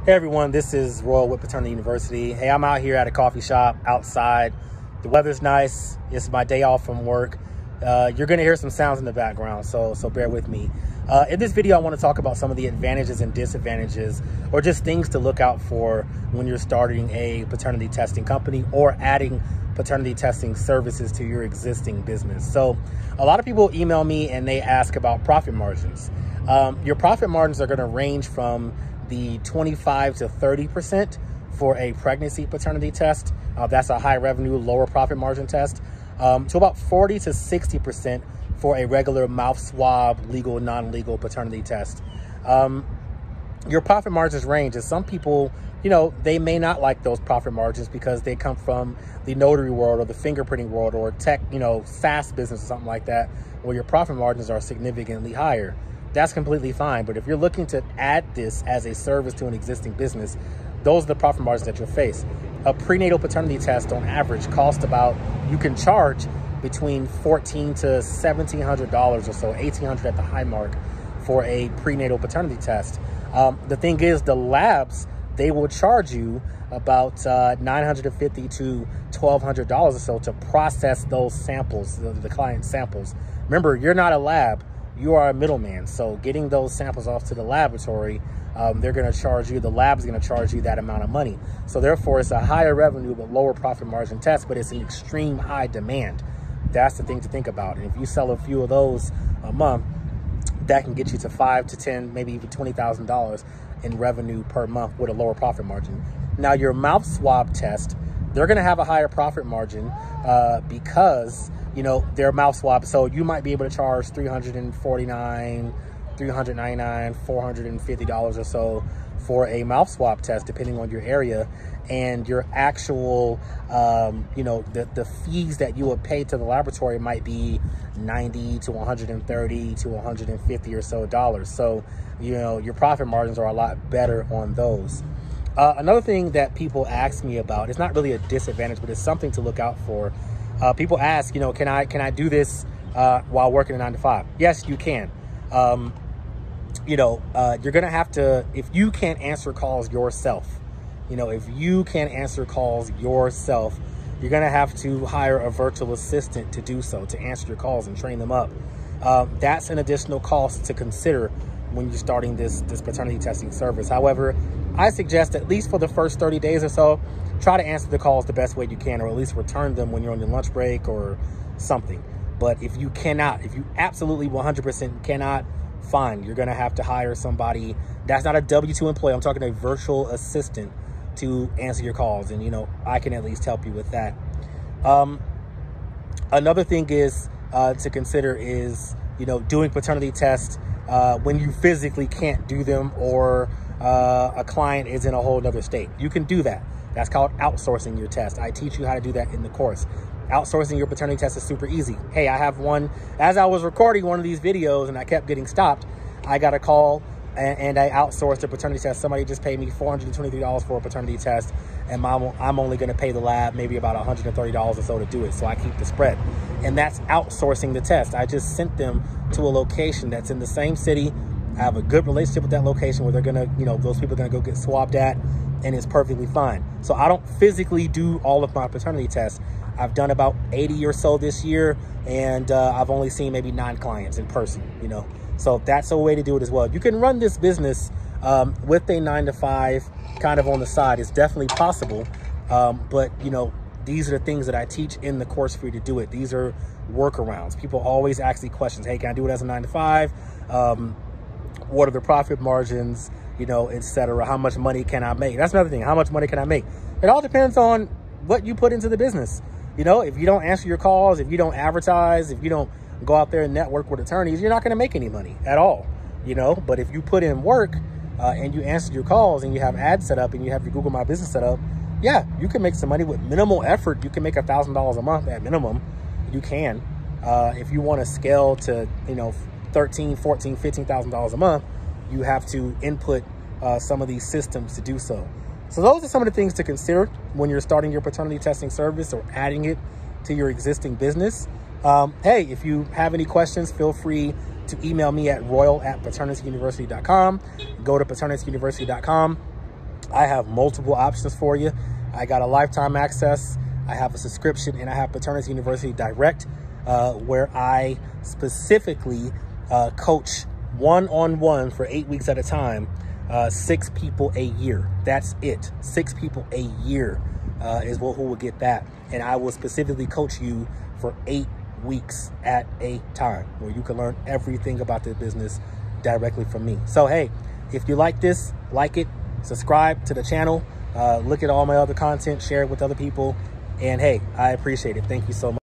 Hey everyone, this is Royal with Paternity University. Hey, I'm out here at a coffee shop outside. The weather's nice. It's my day off from work. You're gonna hear some sounds in the background, so bear with me. In this video, I want to talk about some of the advantages and disadvantages, or just things to look out for when you're starting a paternity testing company or adding paternity testing services to your existing business. So a lot of people email me and they ask about profit margins. Your profit margins are gonna range from the 25 to 30% for a pregnancy paternity test. That's a high revenue, lower profit margin test. To about 40 to 60% for a regular mouth swab, legal, non-legal paternity test. Your profit margins range, and some people, they may not like those profit margins because they come from the notary world or the fingerprinting world or tech, SaaS business or something like that, where your profit margins are significantly higher. That's completely fine. But if you're looking to add this as a service to an existing business, those are the profit margins that you'll face. A prenatal paternity test on average costs about, you can charge between $1,400 to $1,700 or so, $1,800 at the high mark for a prenatal paternity test. The thing is, the labs, they will charge you about $950 to $1,200 or so to process those samples, the client samples. Remember, you're not a lab. You are a middleman. So getting those samples off to the laboratory, they're going to charge you, the lab's going to charge you that amount of money. So therefore, it's a higher revenue but lower profit margin test, but it's an extreme high demand. That's the thing to think about. And if you sell a few of those a month, that can get you to $5,000 to $10,000, maybe even $20,000 in revenue per month with a lower profit margin. Now, your mouth swab test, they're going to have a higher profit margin because their mouth swab. So you might be able to charge $349, $399, $450 or so for a mouth swab test, depending on your area. And your actual, the fees that you would pay to the laboratory might be $90 to $130 to $150 or so dollars. So, your profit margins are a lot better on those. Another thing that people ask me about, it's not really a disadvantage, but it's something to look out for. People ask, can I do this while working a 9 to 5? Yes, you can. You're going to have to, if you can't answer calls yourself, you're going to have to hire a virtual assistant to do so, to answer your calls and train them up. That's an additional cost to consider when you're starting this paternity testing service. However, I suggest, at least for the first 30 days or so, try to answer the calls the best way you can, or at least return them when you're on your lunch break or something. But if you absolutely 100% cannot, fine. You're going to have to hire somebody. That's not a W-2 employee. I'm talking a virtual assistant to answer your calls. And, I can at least help you with that. Another thing is to consider is, doing paternity tests when you physically can't do them, or a client is in a whole other state. You can do that. That's called outsourcing your test. I teach you how to do that in the course. Outsourcing your paternity test is super easy. Hey, I have one, as I was recording one of these videos and I kept getting stopped, I got a call and I outsourced a paternity test. Somebody just paid me $423 for a paternity test, and I'm only gonna pay the lab maybe about $130 or so to do it, so I keep the spread. And that's outsourcing the test. I just sent them to a location that's in the same city. I have a good relationship with that location where they're gonna, those people are gonna go get swabbed at, and it's perfectly fine. So I don't physically do all of my paternity tests. I've done about 80 or so this year, and I've only seen maybe 9 clients in person, So that's a way to do it as well. You can run this business with a 9 to 5 kind of on the side. It's definitely possible, but these are the things that I teach in the course for you to do it. These are workarounds. People always ask me questions. Hey, can I do it as a 9 to 5? What are the profit margins, etc. How much money can I make? That's another thing. How much money can I make? It all depends on what you put into the business. If you don't answer your calls, if you don't advertise, if you don't go out there and network with attorneys, you're not going to make any money at all, But if you put in work and you answer your calls and you have ads set up and you have your Google My Business set up, yeah, you can make some money with minimal effort. You can make $1,000 a month at minimum. You can. If you want to scale to, $13,000, $14,000, $15,000 a month, you have to input some of these systems to do so. So those are some of the things to consider when you're starting your paternity testing service or adding it to your existing business. Hey, if you have any questions, feel free to email me at royal@paternityuniversity.com. Go to paternityuniversity.com I have multiple options for you. I got a lifetime access, I have a subscription, and I have Paternity University Direct, where I specifically coach one-on-one for 8 weeks at a time, 6 people a year. That's it. 6 people a year is who will get that. And I will specifically coach you for 8 weeks at a time, where you can learn everything about the business directly from me. So, hey, if you like this, like it, subscribe to the channel, look at all my other content, share it with other people. And hey, I appreciate it. Thank you so much.